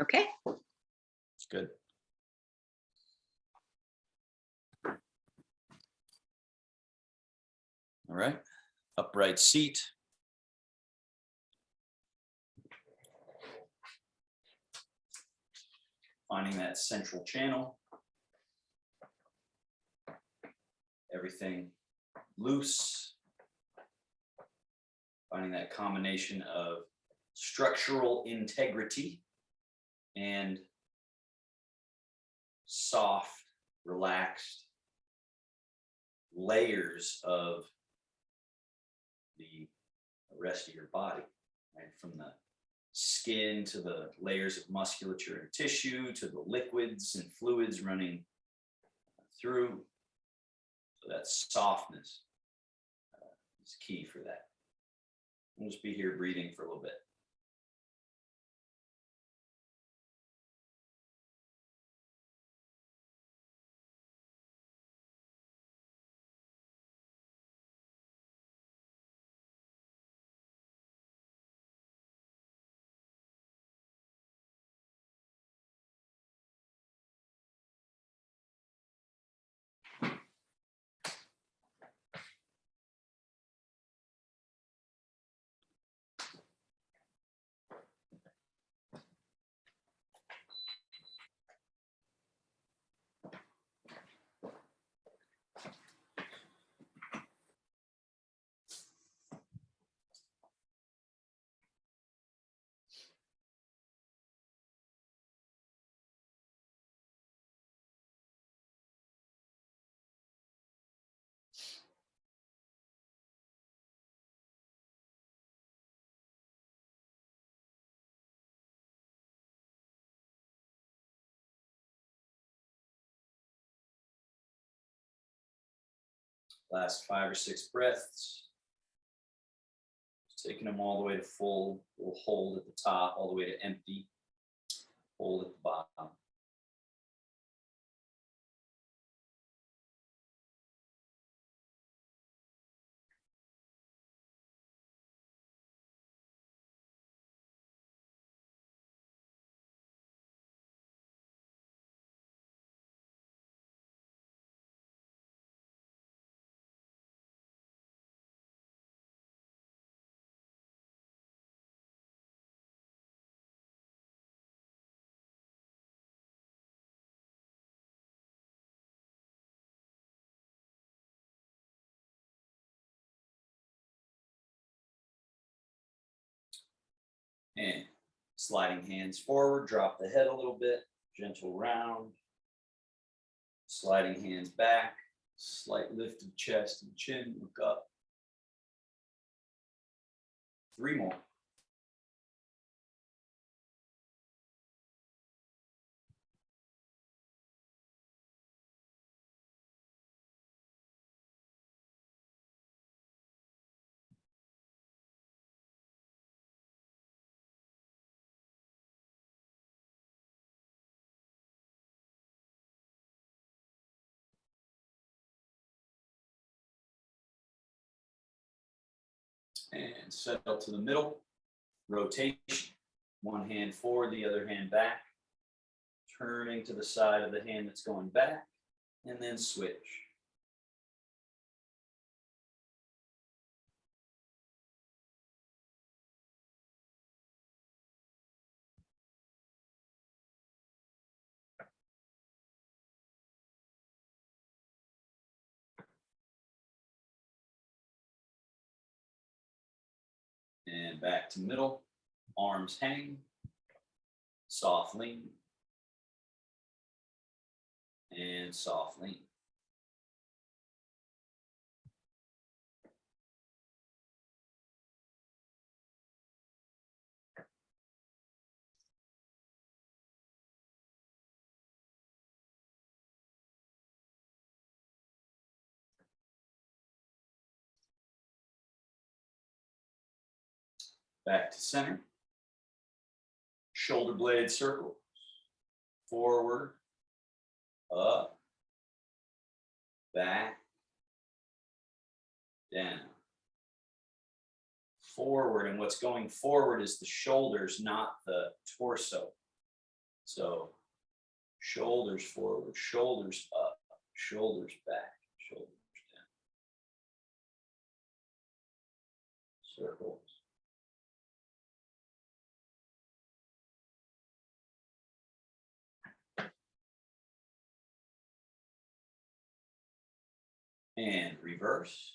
Okay. It's good. All right. Upright seat. Finding that central channel. Everything loose. Finding that combination of structural integrity and soft, relaxed layers of the rest of your body, right? From the skin to the layers of musculature and tissue to the liquids and fluids running through. So that softness is key for that. We'll just be here breathing for a little bit. Last 5 or 6 breaths. Just taking them all the way to full. We'll hold at the top, all the way to empty. Hold at the bottom. And sliding hands forward, drop the head a little bit, gentle round. Sliding hands back, slight lift of chest and chin, look up. 3 more. And settle to the middle. Rotation. One hand forward, the other hand back. Turning to the side of the hand that's going back, and then switch. And back to middle. Arms hang. Soft lean. And soft lean. Back to center. Shoulder blade circles. Forward. Up. Back. Down. Forward, and what's going forward is the shoulders, not the torso. So shoulders forward, shoulders up, shoulders back, shoulders down. Circles. And reverse.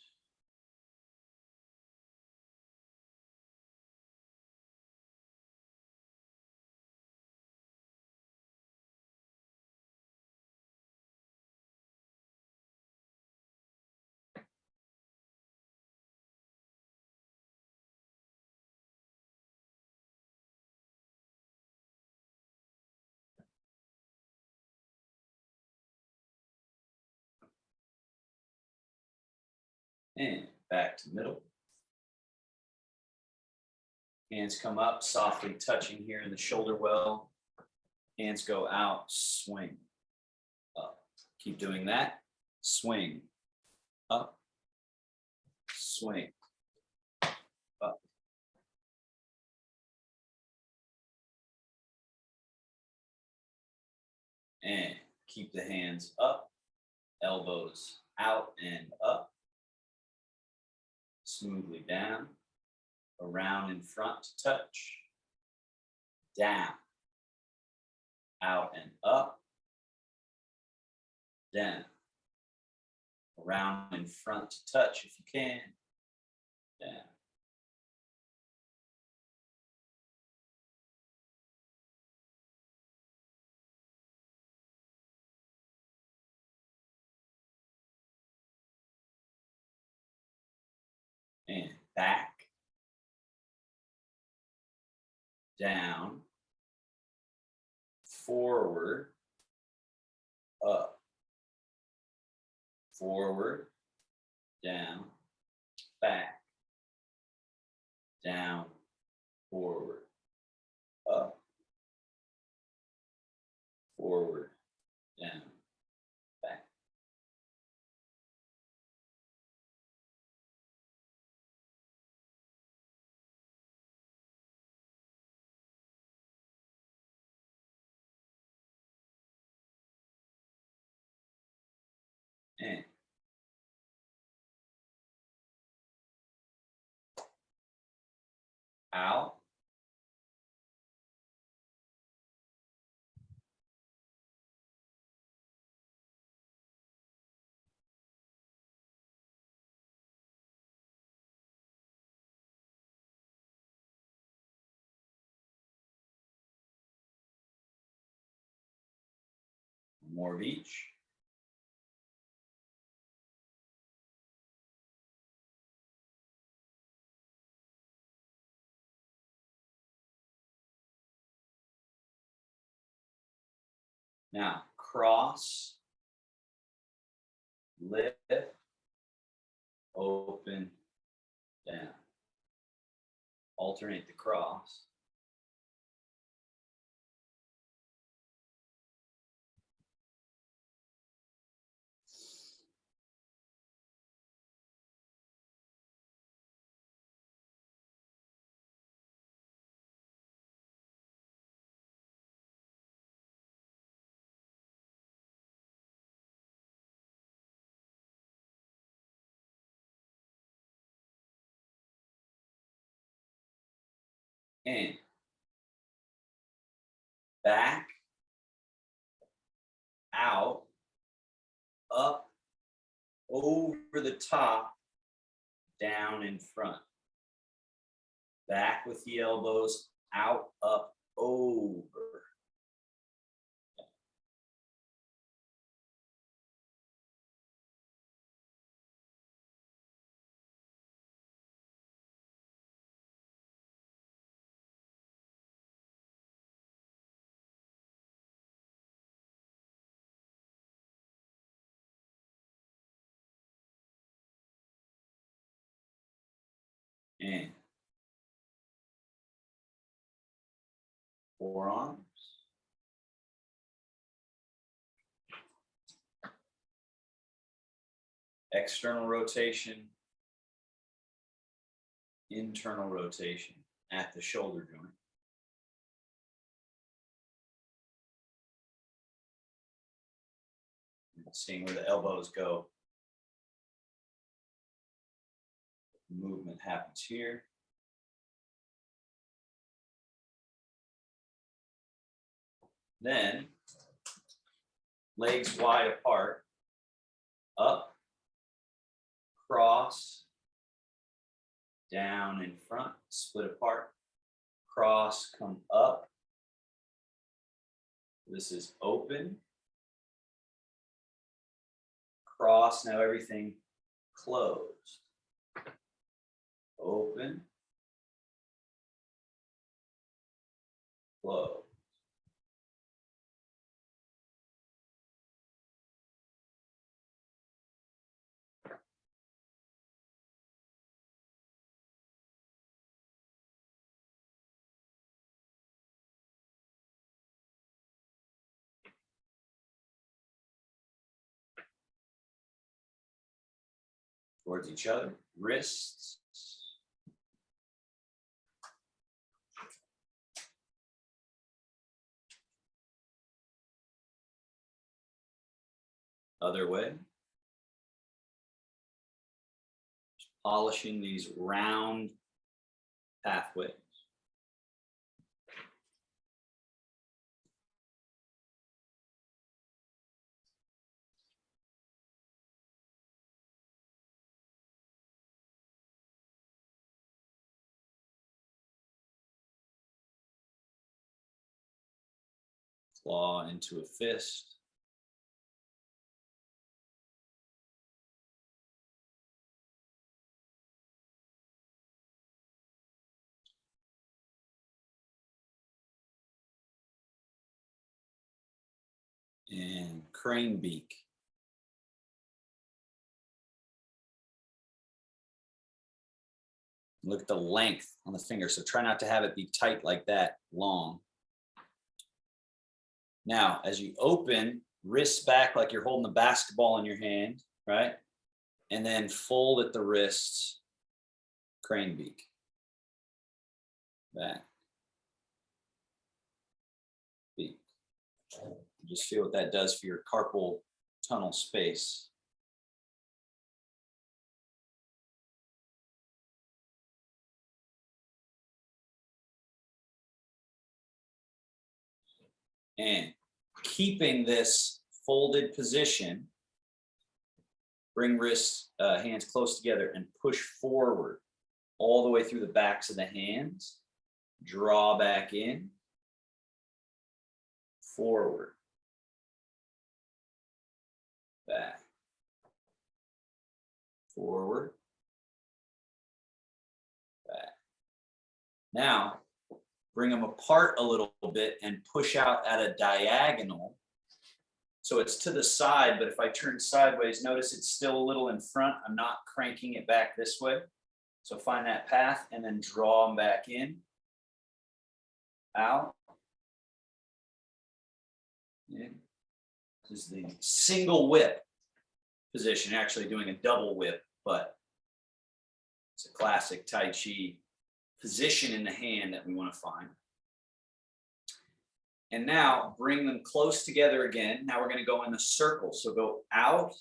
And back to middle. Hands come up, softly touching here in the shoulder well. Hands go out, swing up. Keep doing that. Swing up, swing up. And keep the hands up, elbows out and up. Smoothly down, around in front to touch, down, out and up, down, around in front to touch if you can, down. And back, down, forward, up, forward, down, back, down, forward, up, forward, down, back. And out, more of each. Now cross, lift, open, down. Alternate the cross. And back, out, up, over the top, down in front. Back with the elbows, out, up, over. And forearms. External rotation, internal rotation at the shoulder joint. Seeing where the elbows go. Movement happens here. Then, legs wide apart, up, cross, down in front, split apart, cross, come up. This is open, cross, now everything closed. Open, close. Towards each other, wrists. Other way. Just polishing these round pathways. Claw into a fist. And crane beak. Look at the length on the finger. So try not to have it be tight like that, long. Now, as you open, wrists back like you're holding the basketball in your hand, right? And then fold at the wrists, crane beak. Back. Beak. Just feel what that does for your carpal tunnel space. And keeping this folded position, bring wrists, hands close together and push forward all the way through the backs of the hands. Draw back in, forward, back, forward, back. Now, bring them apart a little bit and push out at a diagonal. So it's to the side, but if I turn sideways, notice it's still a little in front. I'm not cranking it back this way. So find that path and then draw them back in, out, in. This is the single whip position, actually doing a double whip, but it's a classic Tai Chi position in the hand that we want to find. And now bring them close together again. Now we're going to go in the circle. So go out,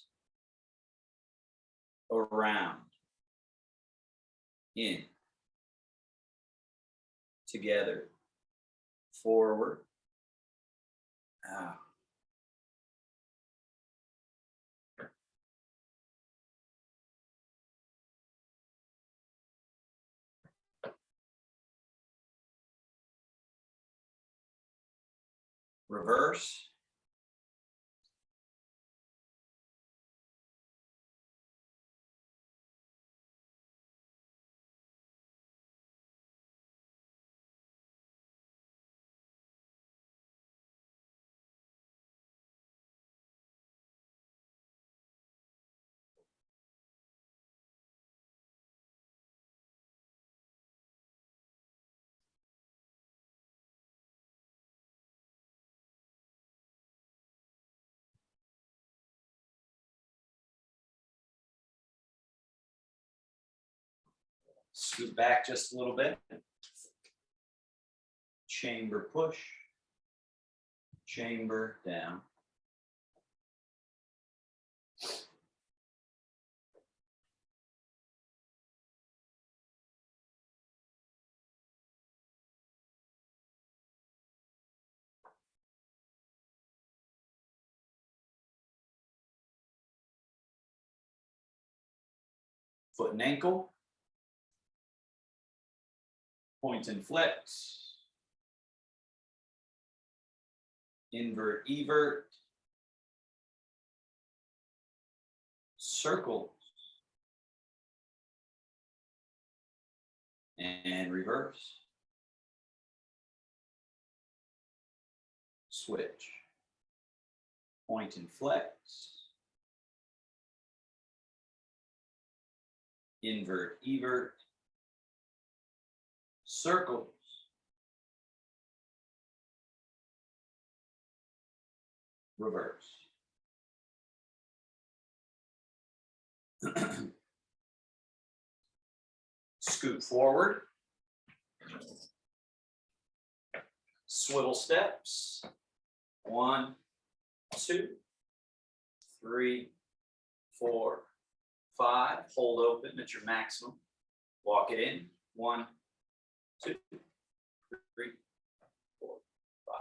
around, in, together, forward, out. Reverse. Scoot back just a little bit. Chamber push. Chamber down. Foot and ankle. Point and flex. Invert, evert. Circle. And reverse. Switch. Point and flex. Invert, evert. Circles. Reverse. Scoot forward. Swivel steps. 1, 2, 3, 4, 5. Hold open at your maximum. Walk it in. 1, 2, 3, 4, 5.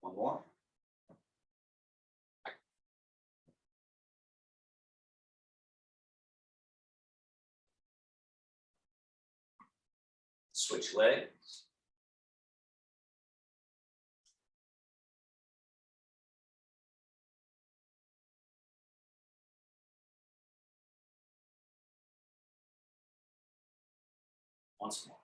One more. Switch legs. Once more.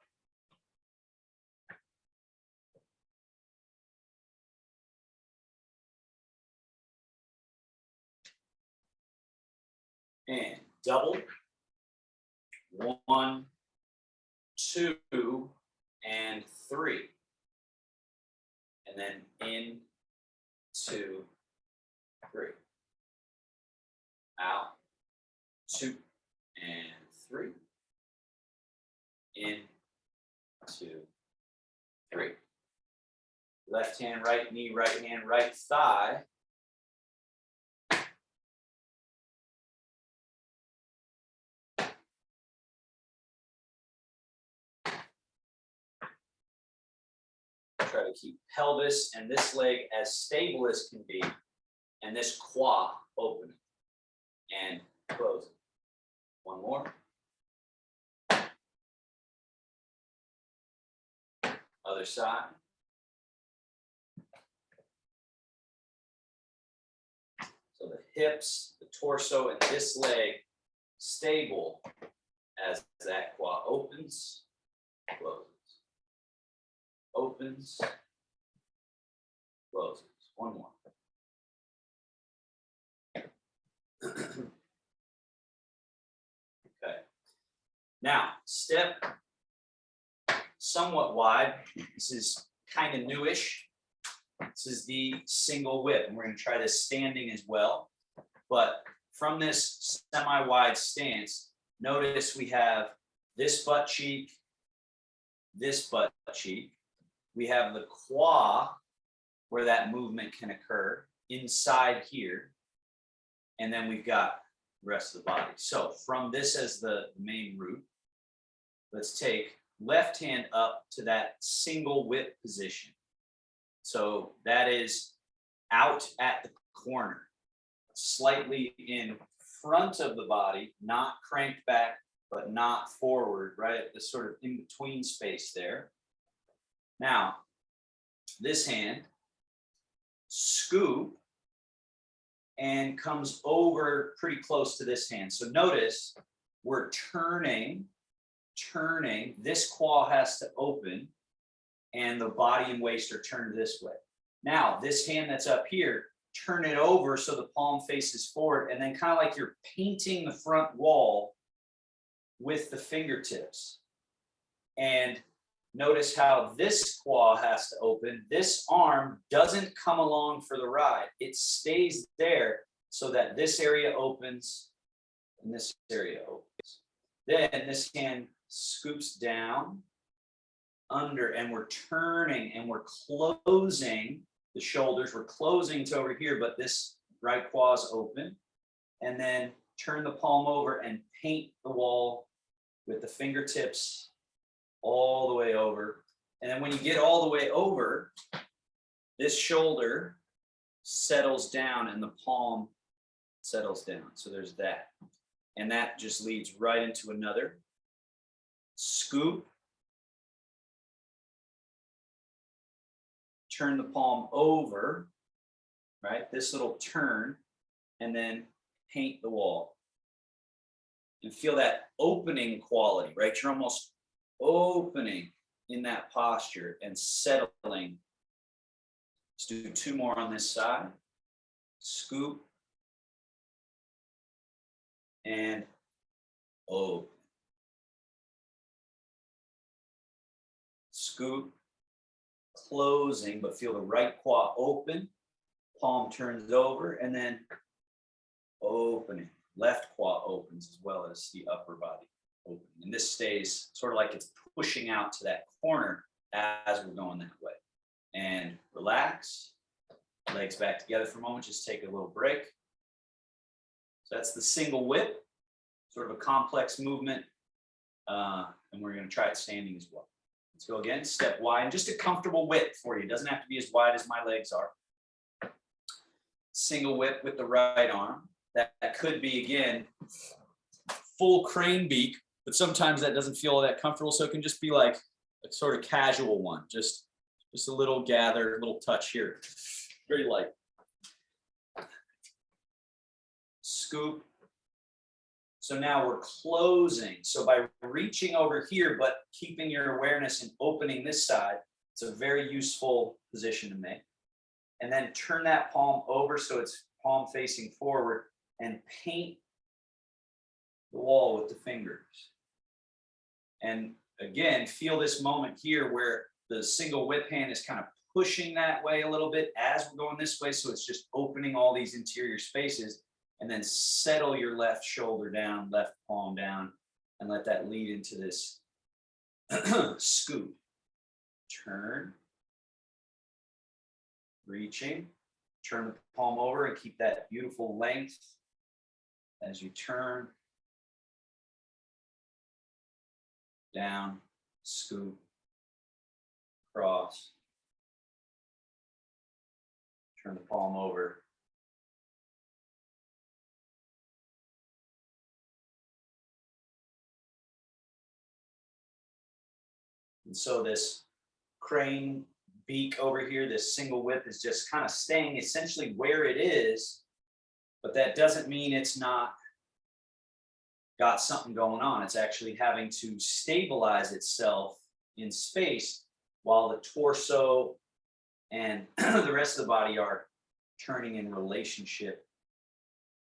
And double. 1, 2, and 3. And then in, 2, 3. Out, 2, and 3. In, 2, 3. Left hand, right knee, right hand, right thigh. Try to keep pelvis and this leg as stable as can be, and this quad open and close. One more. Other side. So the hips, the torso, and this leg stable as that quad opens, closes. Opens, closes. One more. Okay. Now, step somewhat wide. This is kind of newish. This is the single whip, and we're going to try this standing as well. But from this semi-wide stance, notice we have this butt cheek, this butt cheek. We have the quad where that movement can occur inside here. And then we've got the rest of the body. So from this as the main root, let's take left hand up to that single whip position. So that is out at the corner, slightly in front of the body, not cranked back, but not forward, right at the sort of in between space there. Now, this hand, scoop, and comes over pretty close to this hand. So notice we're turning, this quad has to open, and the body and waist are turned this way. Now, this hand that's up here, turn it over so the palm faces forward, and then kind of like you're painting the front wall with the fingertips. And notice how this quad has to open. This arm doesn't come along for the ride. It stays there so that this area opens and this area opens. Then this hand scoops down under, and we're turning and we're closing the shoulders. We're closing to over here, but this right quad's open. And then turn the palm over and paint the wall with the fingertips all the way over. And then when you get all the way over, this shoulder settles down and the palm settles down. So there's that. And that just leads right into another scoop. Turn the palm over, right? This little turn, and then paint the wall. And feel that opening quality, right? You're almost opening in that posture and settling. Let's do 2 more on this side. Scoop. And open. Scoop. Closing, but feel the right quad open. Palm turns over, and then opening. Left quad opens as well as the upper body open. And this stays sort of like it's pushing out to that corner as we're going that way. And relax. Legs back together for a moment. Just take a little break. So that's the single whip, sort of a complex movement. And we're going to try it standing as well. Let's go again. Step wide. Just a comfortable whip for you. It doesn't have to be as wide as my legs are. Single whip with the right arm. That could be, again, full crane beak, but sometimes that doesn't feel that comfortable. So it can just be like a sort of casual one. Just a little gather, a little touch here. Very light. Scoop. So now we're closing. So by reaching over here, but keeping your awareness and opening this side, it's a very useful position to make. And then turn that palm over so it's palm facing forward and paint the wall with the fingers. And again, feel this moment here where the single whip hand is kind of pushing that way a little bit as we're going this way. So it's just opening all these interior spaces. And then settle your left shoulder down, left palm down, and let that lead into this scoop. Turn. Reaching. Turn the palm over and keep that beautiful length as you turn. Down, scoop, cross. Turn the palm over. And so this crane beak over here, this single whip is just kind of staying essentially where it is, but that doesn't mean it's not got something going on. It's actually having to stabilize itself in space while the torso and the rest of the body are turning in relationship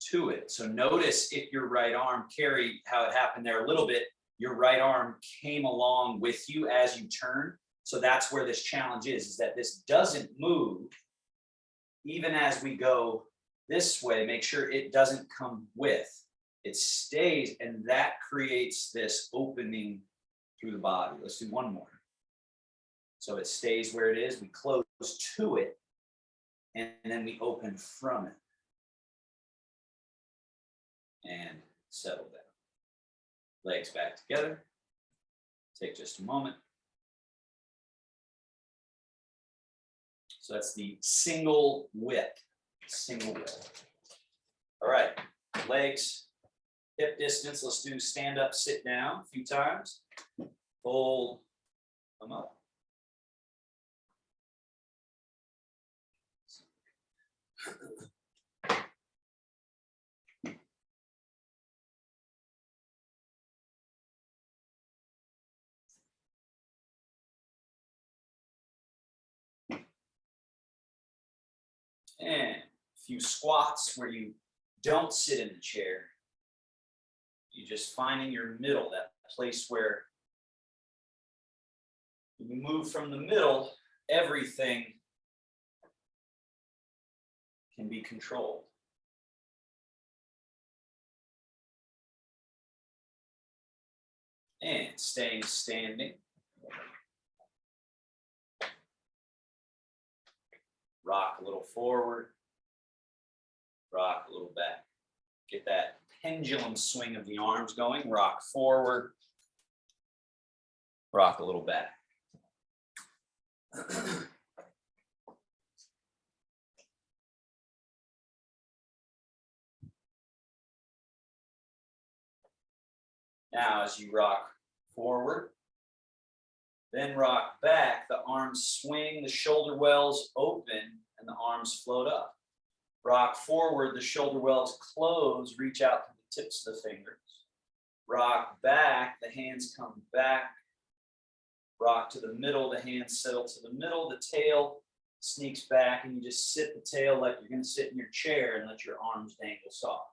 to it. So notice if your right arm carried how it happened there a little bit, your right arm came along with you as you turn. So that's where this challenge is that this doesn't move. Even as we go this way, make sure it doesn't come with. It stays, and that creates this opening through the body. Let's do one more. So it stays where it is. We close to it, and then we open from it. And settle down. Legs back together. Take just a moment. So that's the single whip. Single whip. All right. Legs hip distance. Let's do stand up, sit down a few times. Fold them up. And a few squats where you don't sit in the chair. You just finding your middle, that place where you move from the middle, everything can be controlled. And staying standing. Rock a little forward, rock a little back. Get that pendulum swing of the arms going. Rock forward, rock a little back. Now, as you rock forward, then rock back, the arms swing, the shoulder wells open, and the arms float up. Rock forward, the shoulder wells close, reach out to the tips of the fingers. Rock back, the hands come back. Rock to the middle, the hands settle to the middle, the tail sneaks back, and you just sit the tail like you're going to sit in your chair and let your arms dangle soft.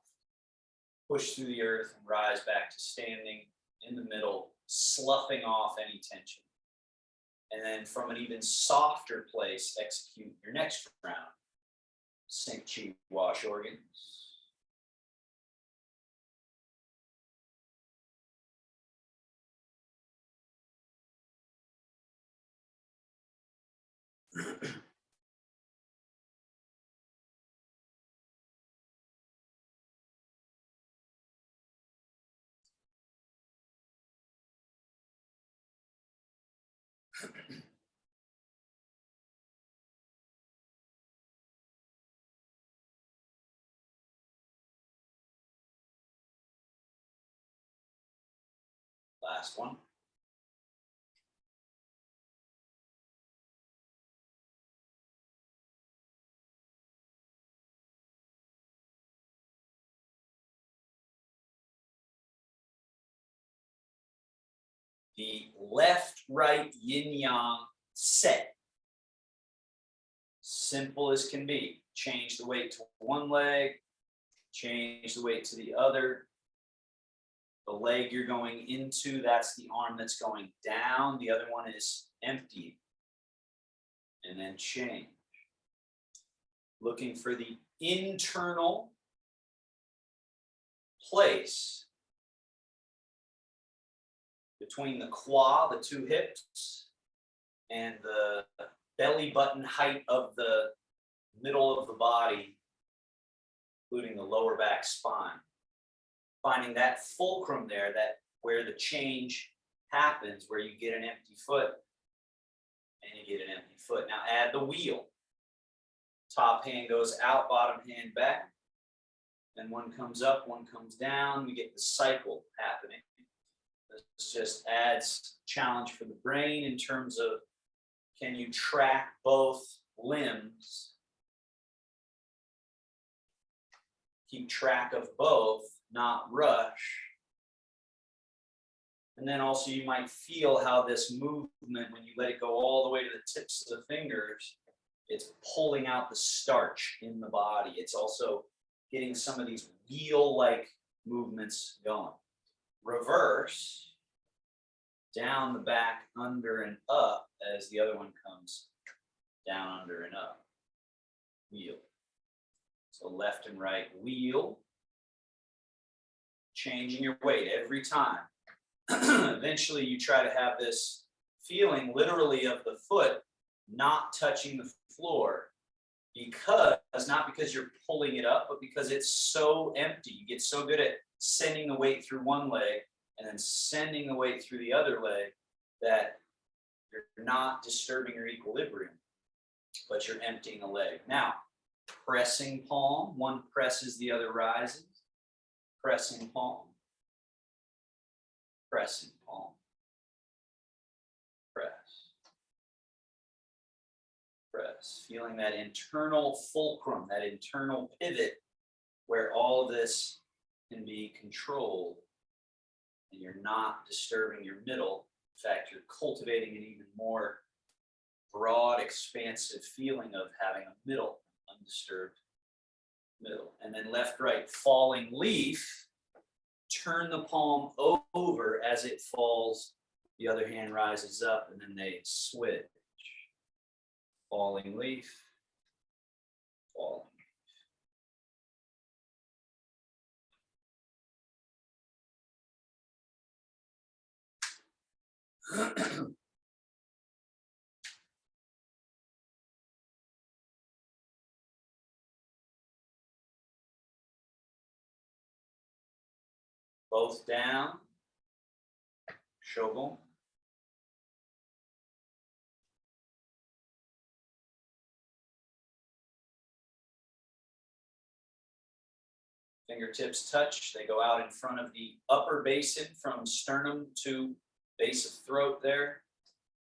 Push through the earth and rise back to standing in the middle, sloughing off any tension. And then from an even softer place, execute your next round. Sink chi, wash organs. Last one. The left-right yin-yang set. Simple as can be. Change the weight to one leg, change the weight to the other. The leg you're going into, that's the arm that's going down. The other one is empty. And then change. Looking for the internal place between the qua, the two hips, and the belly button height of the middle of the body, including the lower back spine. Finding that fulcrum there, that where the change happens, where you get an empty foot and you get an empty foot. Now add the wheel. Top hand goes out, bottom hand back. Then one comes up, one comes down. We get the cycle happening. This just adds challenge for the brain in terms of, can you track both limbs? Keep track of both, not rush. And then also you might feel how this movement, when you let it go all the way to the tips of the fingers, it's pulling out the starch in the body. It's also getting some of these wheel-like movements going. Reverse, down the back, under and up, as the other one comes down, under and up. Wheel. So left and right wheel. Changing your weight every time. Eventually you try to have this feeling literally of the foot not touching the floor, because not because you're pulling it up, but because it's so empty. You get so good at sending the weight through one leg and then sending the weight through the other leg that you're not disturbing your equilibrium, but you're emptying a leg. Now, pressing palm, one presses, the other rises. Pressing palm. Pressing palm. Press. Press. Feeling that internal fulcrum, that internal pivot where all of this can be controlled and you're not disturbing your middle. In fact, you're cultivating an even more broad, expansive feeling of having a middle, undisturbed middle. And then left, right, falling leaf. Turn the palm over as it falls. The other hand rises up and then they switch. Falling leaf, falling. Both down, shogun. Fingertips touch. They go out in front of the upper basin from sternum to base of throat there.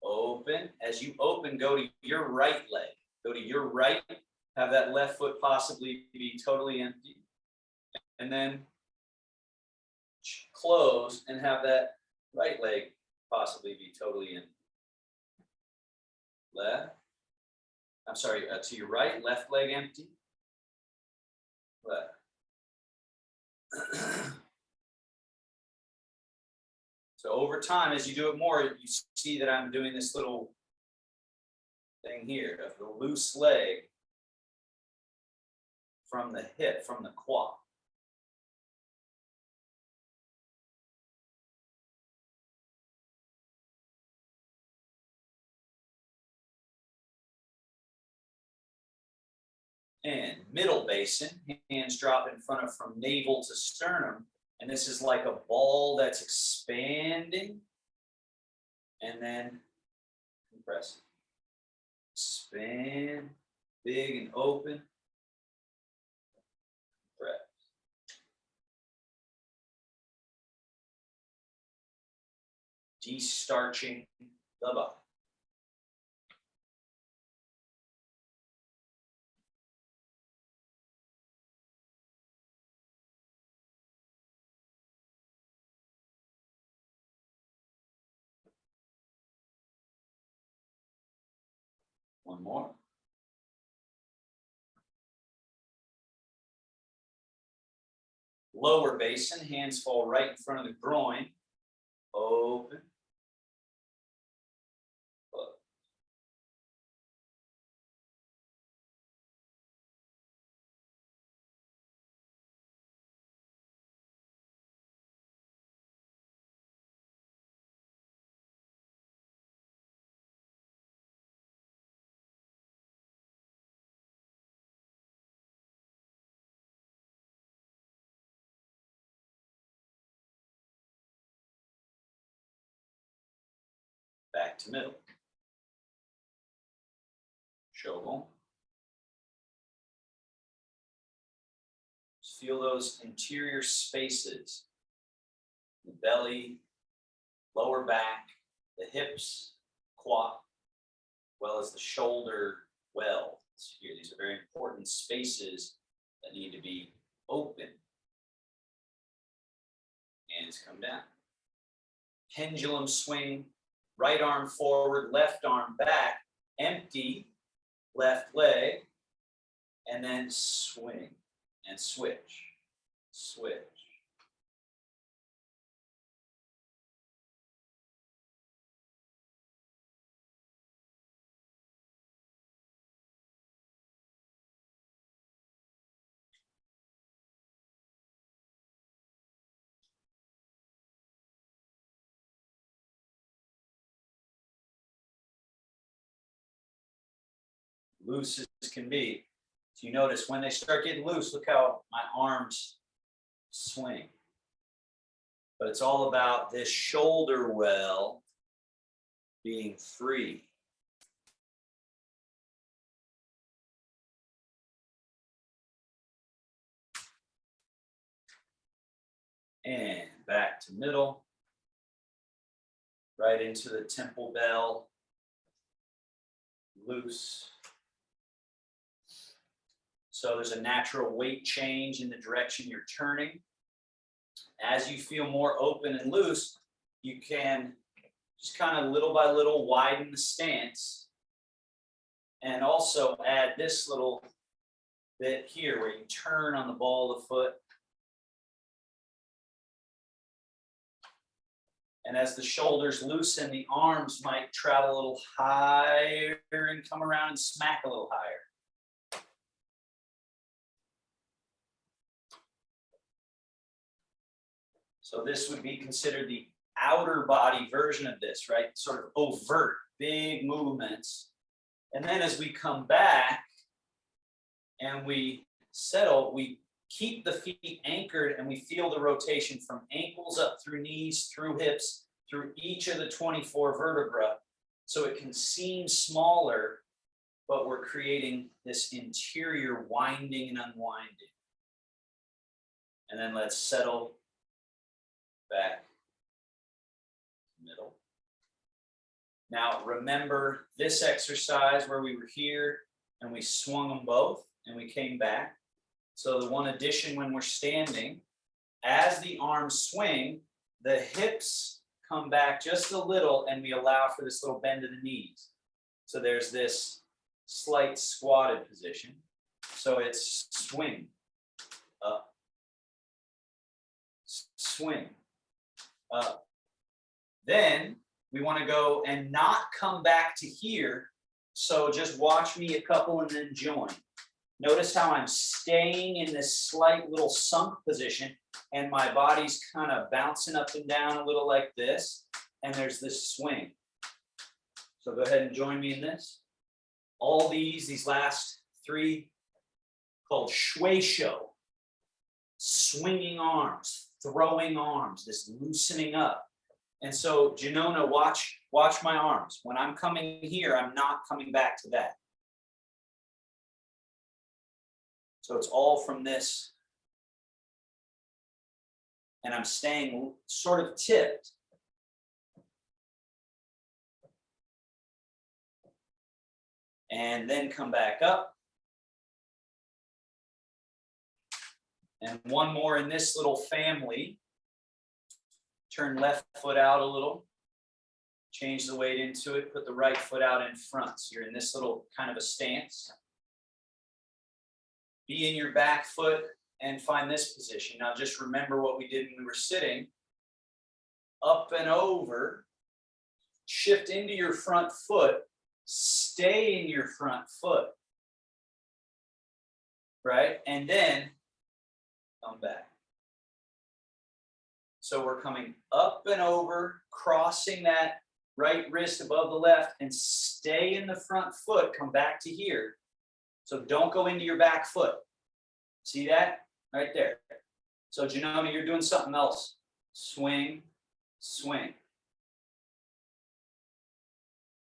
Open. As you open, go to your right leg. Go to your right. Have that left foot possibly be totally empty. And then close and have that right leg possibly be totally empty. To your right, left leg empty. Left. So over time, as you do it more, you see that I'm doing this little thing here of the loose leg from the hip, from the quad. And middle basin, hands drop in front of from navel to sternum. And this is like a ball that's expanding and then compressing. Expand, big and open. Compress. De-starching the body. One more. Lower basin, hands fall right in front of the groin. Open. Close. Back to middle. Shovel. Just feel those interior spaces. The belly, lower back, the hips, quad, as well as the shoulder wells here. These are very important spaces that need to be open. Hands come down. Pendulum swing, right arm forward, left arm back, empty, left leg, and then swing and switch, switch. Loose as can be. So you notice when they start getting loose, look how my arms swing. But it's all about this shoulder well being free. And back to middle. Right into the temple bell. Loose. So there's a natural weight change in the direction you're turning. As you feel more open and loose, you can just kind of little by little widen the stance. And also add this little bit here where you turn on the ball of the foot. And as the shoulders loosen, the arms might travel a little higher and come around and smack a little higher. So this would be considered the outer body version of this, right? Sort of overt, big movements. And then as we come back and we settle, we keep the feet anchored and we feel the rotation from ankles up through knees, through hips, through each of the 24 vertebrae. So it can seem smaller, but we're creating this interior winding and unwinding. And then let's settle back middle. Now remember this exercise where we were here and we swung them both and we came back. So the one addition when we're standing, as the arms swing, the hips come back just a little and we allow for this little bend of the knees. So there's this slight squatted position. So it's swing, up, swing, up. Then we want to go and not come back to here. So just watch me a couple and then join. Notice how I'm staying in this slight little sunk position and my body's kind of bouncing up and down a little like this. And there's this swing. So go ahead and join me in this. All these last three, called shui shou. Swinging arms, throwing arms, this loosening up. And so Janona, watch my arms. When I'm coming here, I'm not coming back to that. So it's all from this. And I'm staying sort of tipped. And then come back up. And one more in this little family. Turn left foot out a little. Change the weight into it. Put the right foot out in front. So you're in this little kind of a stance. Be in your back foot and find this position. Now just remember what we did when we were sitting. Up and over. Shift into your front foot. Stay in your front foot. Right? And then come back. So we're coming up and over, crossing that right wrist above the left, and stay in the front foot. Come back to here. So don't go into your back foot. See that? Right there. So Janona, you're doing something else. Swing, swing.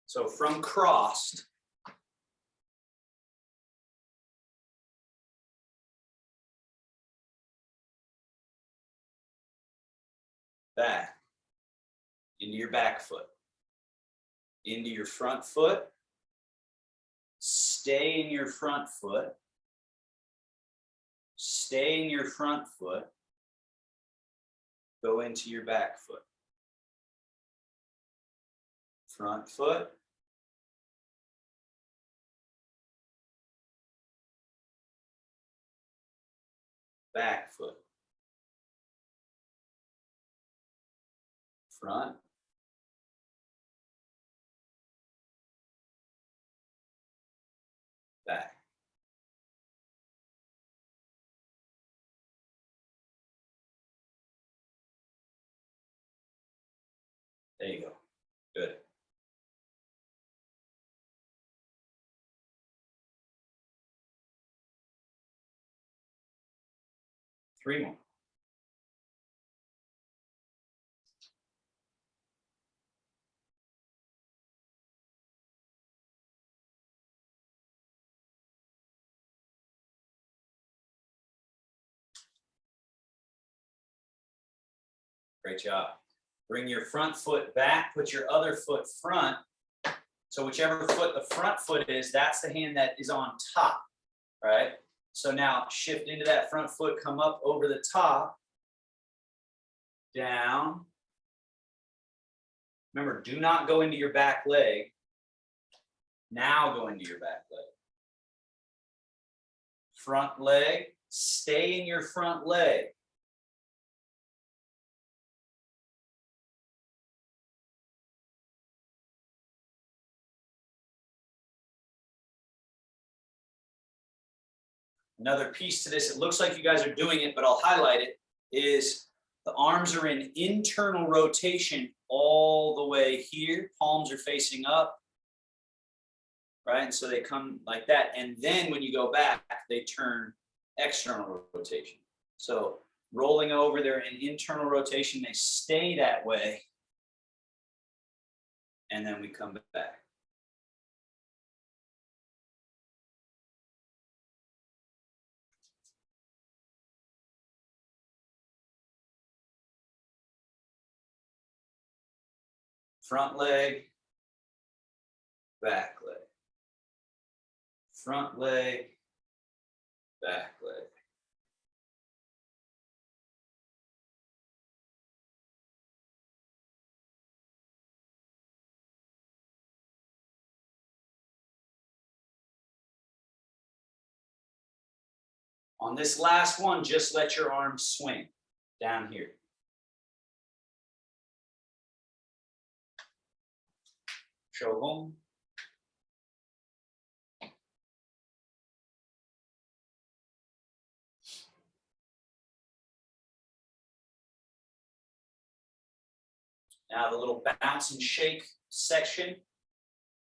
So from crossed, back, into your back foot, into your front foot, stay in your front foot, stay in your front foot, go into your back foot. Front foot, back foot. Front, back. There you go. Good. Three more. Great job. Bring your front foot back, put your other foot front. So whichever foot the front foot is, that's the hand that is on top, right? So now shift into that front foot, come up over the top, down. Remember, do not go into your back leg. Now go into your back leg. Front leg, stay in your front leg. Another piece to this, it looks like you guys are doing it, but I'll highlight it, is the arms are in internal rotation all the way here. Palms are facing up, right? And so they come like that. And then when you go back, they turn external rotation. So rolling over, they're in internal rotation. They stay that way. And then we come back. front leg, back leg, front leg, back leg. On this last one, just let your arms swing down here. Shogun. Now the little bounce and shake section.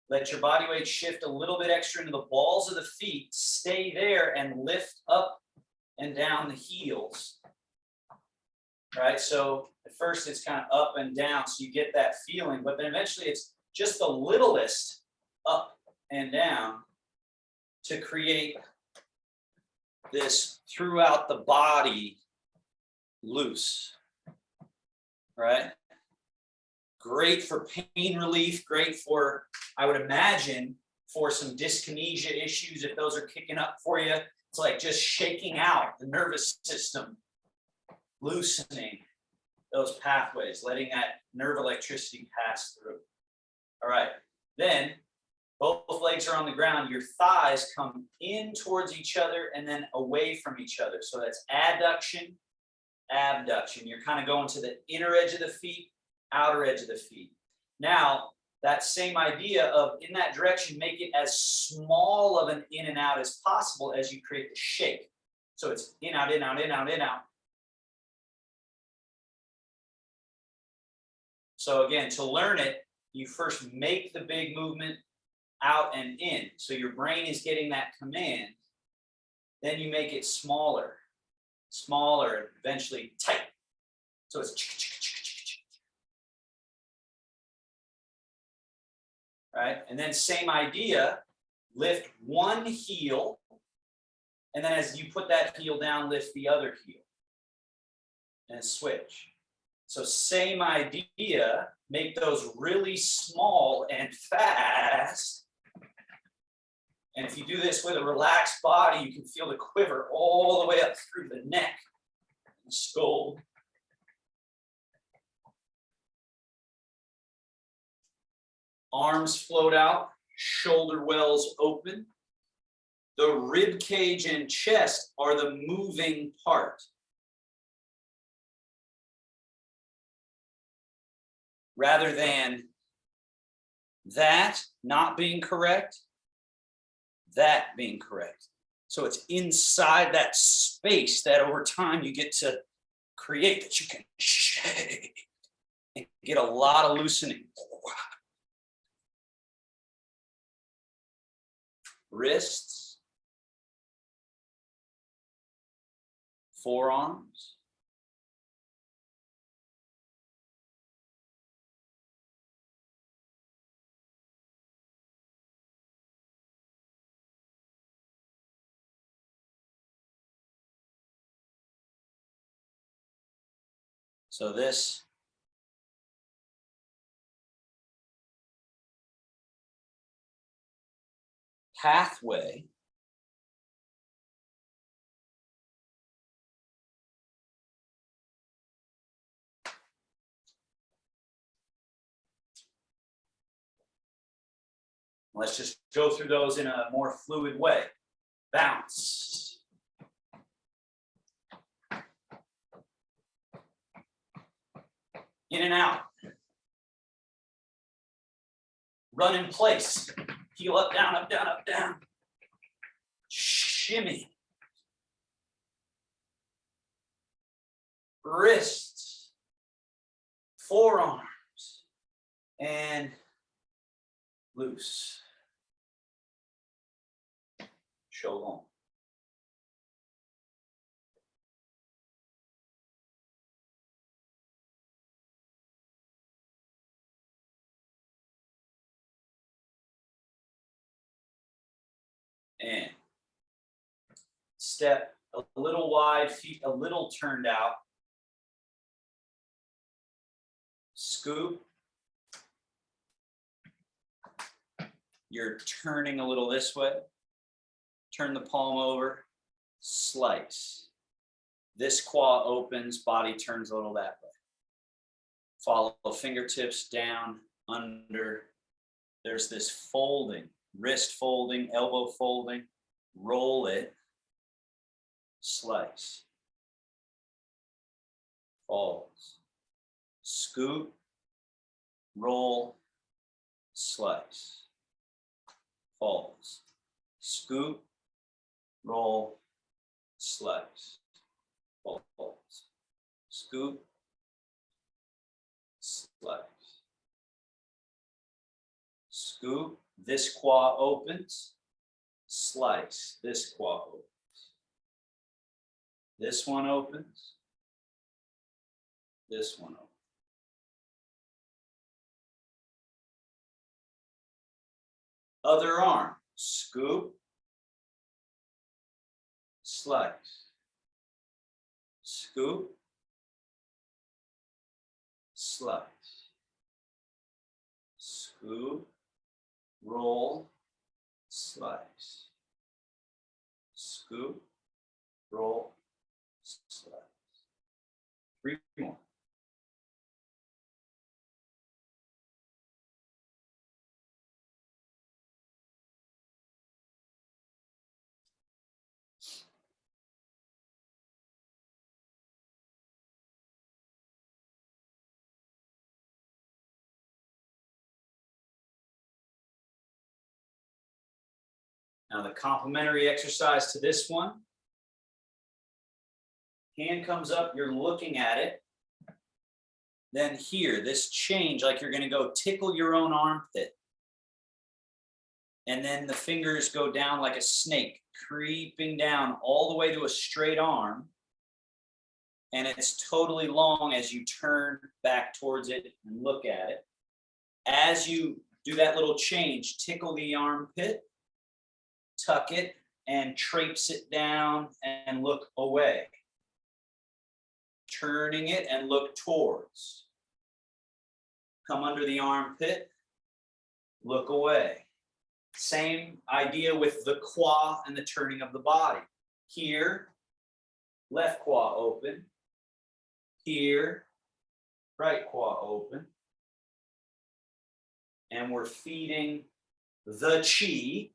Let your body weight shift a little bit extra into the balls of the feet. Stay there and lift up and down the heels. Right? So at first it's kind of up and down, so you get that feeling, but then eventually it's just the littlest up and down to create this throughout the body loose. Right? Great for pain relief, great for, I would imagine, for some dyskinesia issues if those are kicking up for you. It's like just shaking out the nervous system, loosening those pathways, letting that nerve electricity pass through. All right, then both legs are on the ground. Your thighs come in towards each other and then away from each other. So that's adduction, abduction. You're kind of going to the inner edge of the feet, outer edge of the feet. Now, that same idea of in that direction, make it as small of an in and out as possible as you create the shake. So it's in, out, in, out, in, out, in, out. So again, to learn it, you first make the big movement out and in. So your brain is getting that command. Then you make it smaller, smaller, and eventually tight. So it's right? And then same idea, lift one heel, and then as you put that heel down, lift the other heel, and switch. So same idea, make those really small and fast. And if you do this with a relaxed body, you can feel the quiver all the way up through the neck and skull. Arms float out, shoulder wells open. The rib cage and chest are the moving part. Rather than that not being correct, that being correct. So it's inside that space that over time you get to create, that you can shake and get a lot of loosening. Wrists, forearms, so this pathway let's just go through those in a more fluid way. Bounce. In and out. Run in place. Heel up, down, up, down, up, down. Shimmy. Wrists. Forearms. And loose. Shogun. And step a little wide, feet a little turned out. Scoop you're turning a little this way. Turn the palm over, slice. This quad opens, body turns a little that way. Follow fingertips down, under. There's this folding, wrist folding, elbow folding. Roll it, slice. Falls. Scoop, roll, slice. Falls. Scoop, roll, slice. Falls. Scoop, slice. Scoop, this quad opens, slice, this quad opens. This one opens, this one opens. Other arm, scoop, slice, scoop, slice, scoop, roll, slice, scoop, roll, slice. 3 more. Now the complementary exercise to this one, hand comes up, you're looking at it. Then here, this change, like you're gonna go tickle your own armpit. And then the fingers go down like a snake, creeping down all the way to a straight arm. And it's totally long as you turn back towards it and look at it. As you do that little change, tickle the armpit, tuck it, and traipse it down and look away. Turning it and look towards. Come under the armpit, look away. Same idea with the quad and the turning of the body. Here, left quad open. Here, right quad open. And we're feeding the chi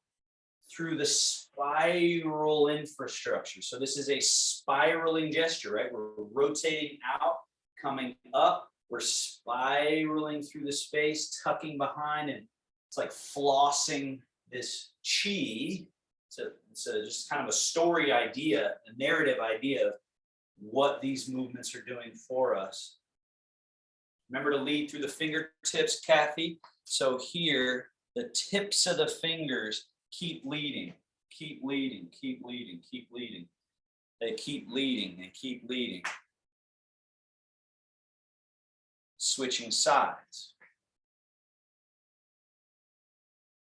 through the spiral infrastructure. So this is a spiraling gesture, right? We're rotating out, coming up. We're spiraling through the space, tucking behind, and it's like flossing this chi. So it's just kind of a story idea, a narrative idea of what these movements are doing for us. Remember to lead through the fingertips, Kathy. So here, the tips of the fingers keep leading, keep leading, keep leading, keep leading. They keep leading and keep leading. Switching sides.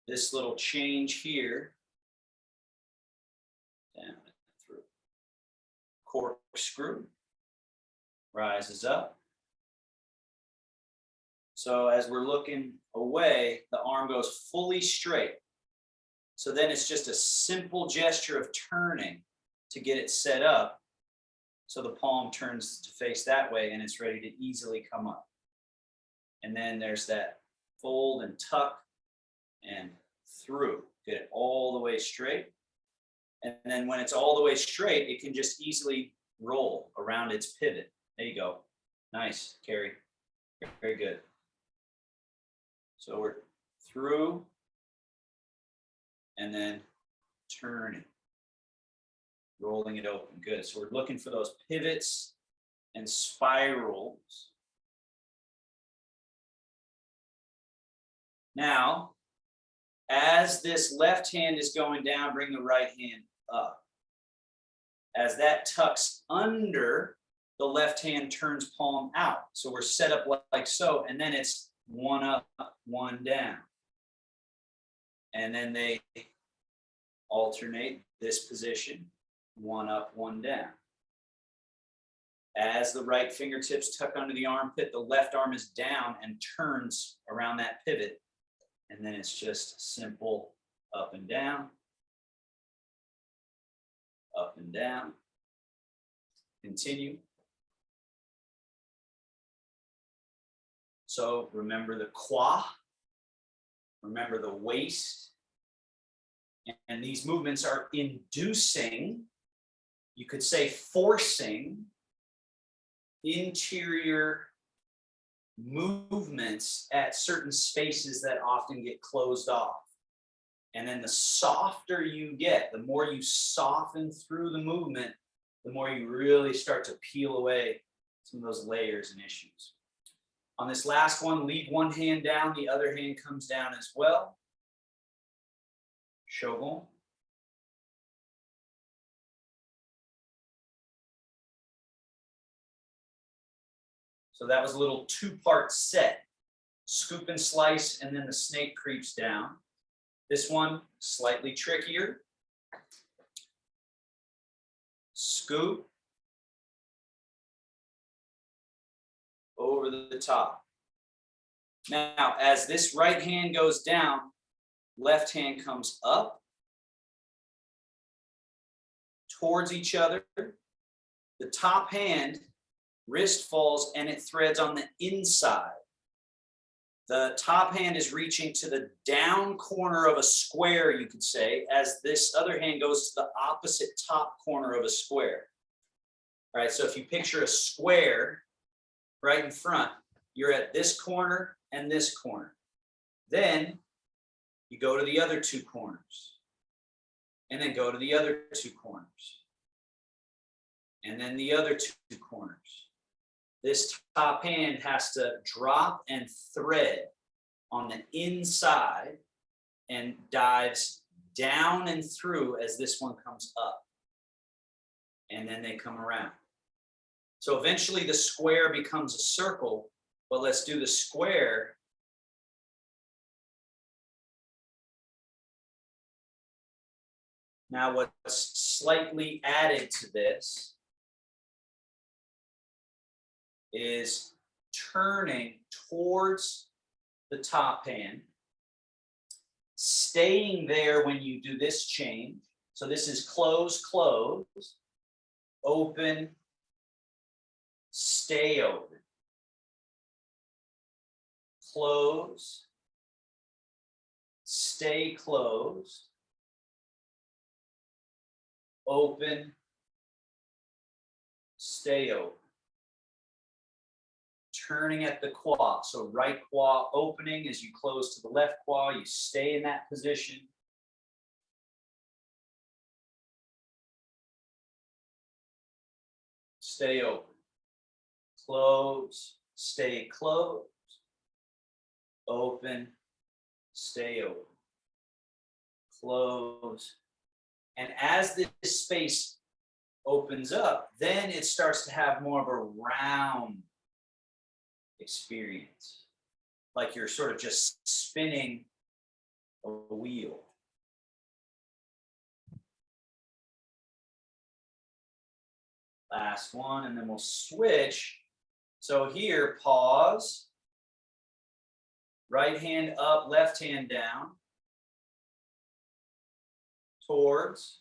This little change here, down and through. Corkscrew, rises up. So as we're looking away, the arm goes fully straight. So then it's just a simple gesture of turning to get it set up. So the palm turns to face that way and it's ready to easily come up. And then there's that fold and tuck and through. Get it all the way straight. And then when it's all the way straight, it can just easily roll around its pivot. There you go. Nice, Carrie. Very good. So we're through and then turning, rolling it open. Good. So we're looking for those pivots and spirals. Now, as this left hand is going down, bring the right hand up. As that tucks under, the left hand turns palm out. So we're set up like so, and then it's one up, one down. And then they alternate this position, one up, one down. As the right fingertips tuck under the armpit, the left arm is down and turns around that pivot. And then it's just simple up and down, up and down. Continue. So remember the quad, remember the waist, and these movements are inducing, you could say forcing, interior movements at certain spaces that often get closed off. And then the softer you get, the more you soften through the movement, the more you really start to peel away some of those layers and issues. On this last one, leave one hand down, the other hand comes down as well. Shogun. So that was a little two-part set. Scoop and slice, and then the snake creeps down. This one, slightly trickier. Scoop. Over the top. Now, as this right hand goes down, left hand comes up towards each other. The top hand, wrist falls and it threads on the inside. The top hand is reaching to the down corner of a square, you could say, as this other hand goes to the opposite top corner of a square. All right, so if you picture a square right in front, you're at this corner and this corner. Then you go to the other two corners, and then go to the other two corners, and then the other two corners. This top hand has to drop and thread on the inside and dives down and through as this one comes up. And then they come around. So eventually the square becomes a circle, but let's do the square. Now what's slightly added to this is turning towards the top hand, staying there when you do this change. So this is close, close, open, stay open, close, stay closed, open, stay open. Turning at the quad. So right quad opening as you close to the left quad, you stay in that position. Stay open. Close, stay closed. Open, stay open. Close. And as this space opens up, then it starts to have more of a round experience, like you're sort of just spinning a wheel. Last one, and then we'll switch. So here, pause, right hand up, left hand down, towards,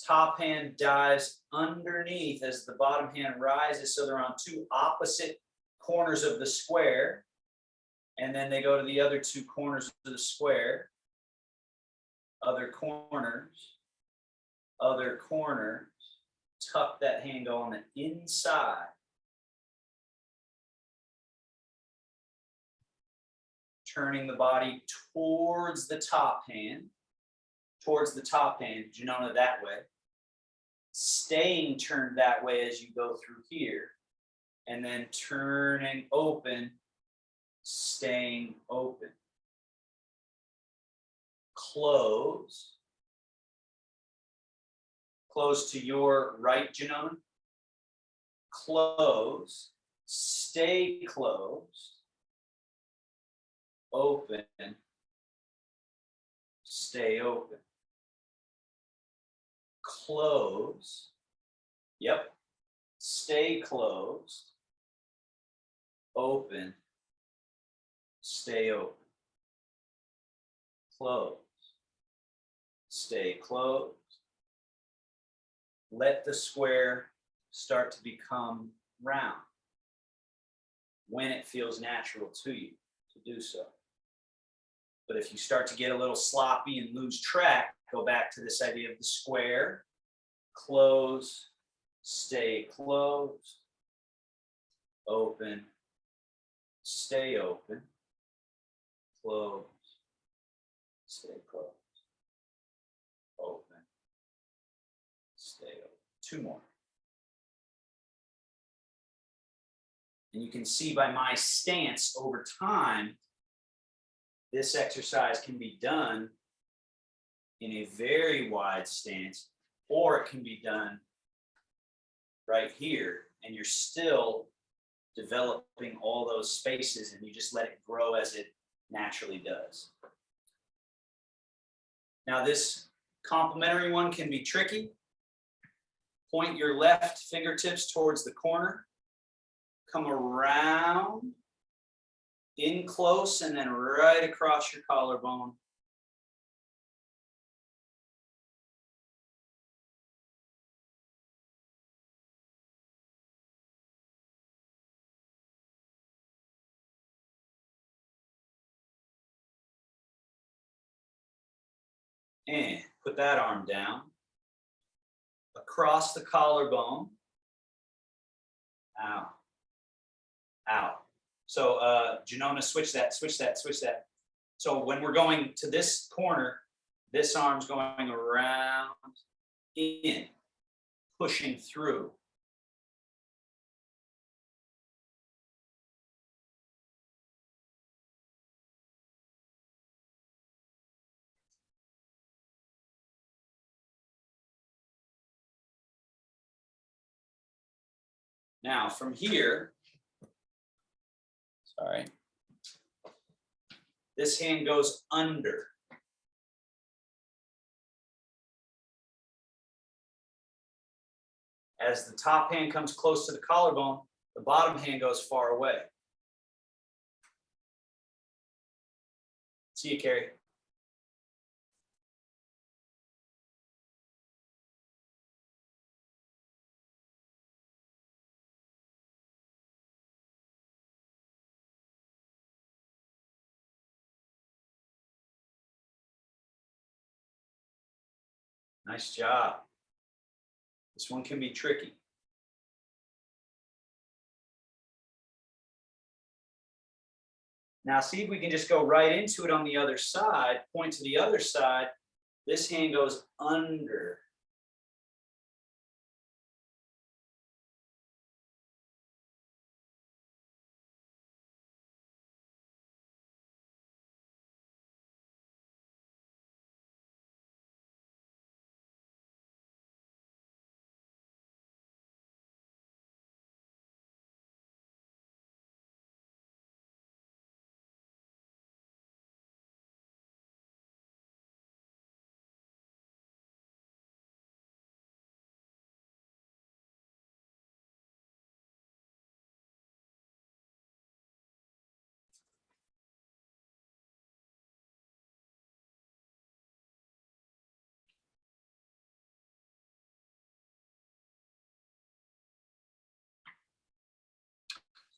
top hand dives underneath as the bottom hand rises, so they're on two opposite corners of the square, and then they go to the other two corners of the square, other corners, tuck that hand, go on the inside, turning the body towards the top hand, Janona that way, staying turned that way as you go through here, and then turning open, staying open. Close. Close to your right, Janona. Close. Stay closed. Open. Stay open. Close. Yep. Stay closed. Open, stay open. close, stay closed. Let the square start to become round when it feels natural to you to do so. But if you start to get a little sloppy and lose track, go back to this idea of the square, close, stay closed, open, stay open, close, stay closed, open, stay open. Two more. And you can see by my stance over time, this exercise can be done in a very wide stance, or it can be done right here, and you're still developing all those spaces, and you just let it grow as it naturally does. Now, this complementary one can be tricky. Point your left fingertips towards the corner. Come around, in close, and then right across your collarbone. And put that arm down. Across the collarbone. Out. Out. So Janona, switch that. So when we're going to this corner, this arm's going around, in, pushing through. Now from here, sorry, this hand goes under. As the top hand comes close to the collarbone, the bottom hand goes far away. See you, Carrie. Nice job. This one can be tricky. Now see if we can just go right into it on the other side, point to the other side. This hand goes under.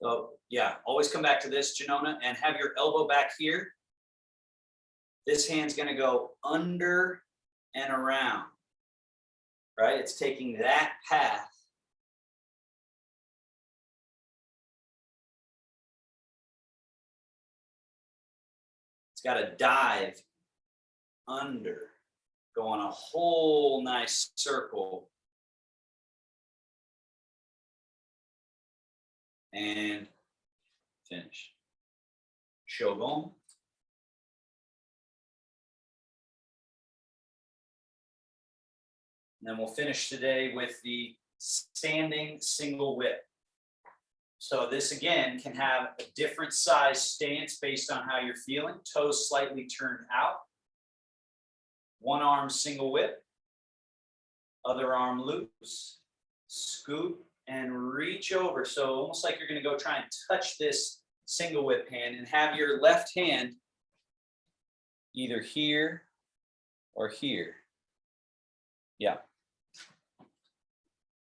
So yeah, always come back to this, Janona, and have your elbow back here. This hand's gonna go under and around, right? It's taking that path. It's got to dive under, go on a whole nice circle. And finish. Shogun. And then we'll finish today with the standing single whip. So this again can have a different size stance based on how you're feeling. Toes slightly turned out. One arm single whip. Other arm loose. Scoop and reach over. So almost like you're going to go try and touch this single whip hand, and have your left hand either here or here. Yeah.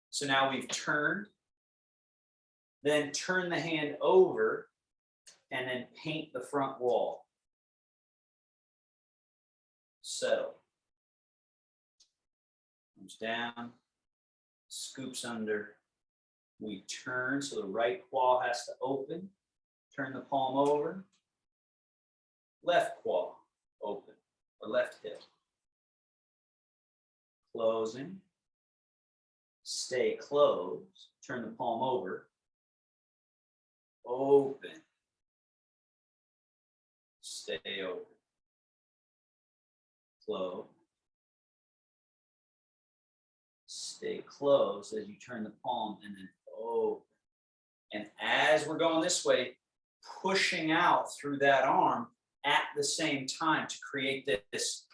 So now we've turned, then turn the hand over and then paint the front wall. Settle. Comes down, scoops under. We turn, so the right claw has to open. Turn the palm over. Left claw open, or left hip. Closing. Stay closed. Turn the palm over. Open. Stay open. Close. Stay closed as you turn the palm and then open. And as we're going this way, pushing out through that arm at the same time to create this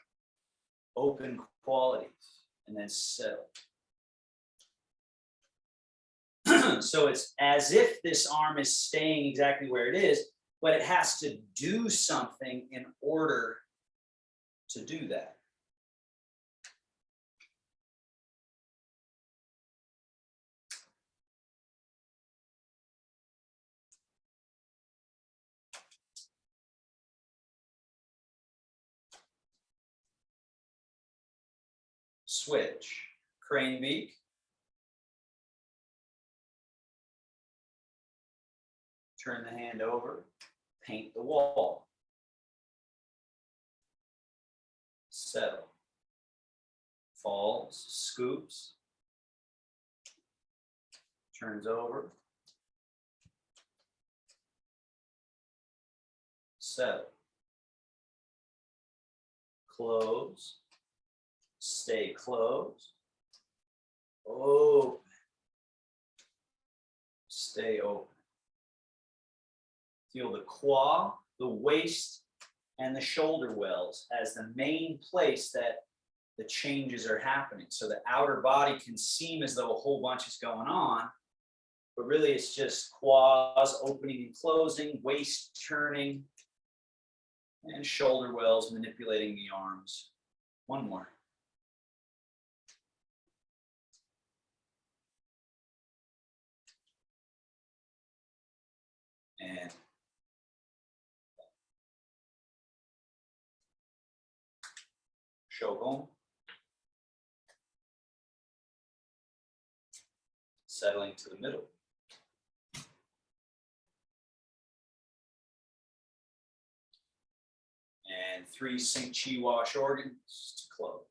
open quality, and then settle. So it's as if this arm is staying exactly where it is, but it has to do something in order to do that. Switch. Crane beak. Turn the hand over. Paint the wall. Settle. Falls. Scoops. Turns over. Settle. Close. Stay closed. Open. Stay open. Feel the quad, the waist, and the shoulder wells as the main place that the changes are happening. So the outer body can seem as though a whole bunch is going on, but really it's just quads opening and closing, waist turning, and shoulder wells manipulating the arms. One more. And Shogun. Settling to the middle. And 3 Sing Chi wash organs to close.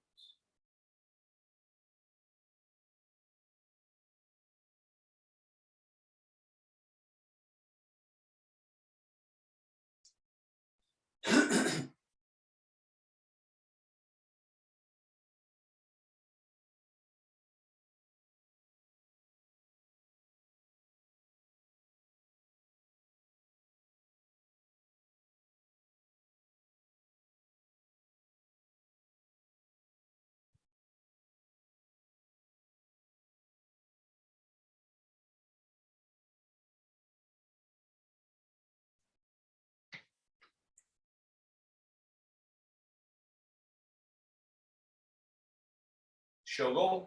Shogun.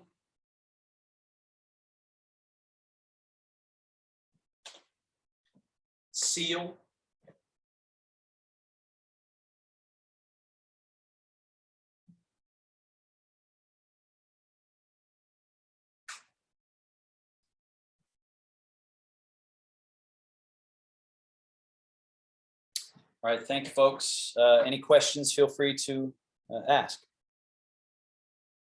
Seal. All right, thank you, folks. Any questions, feel free to ask.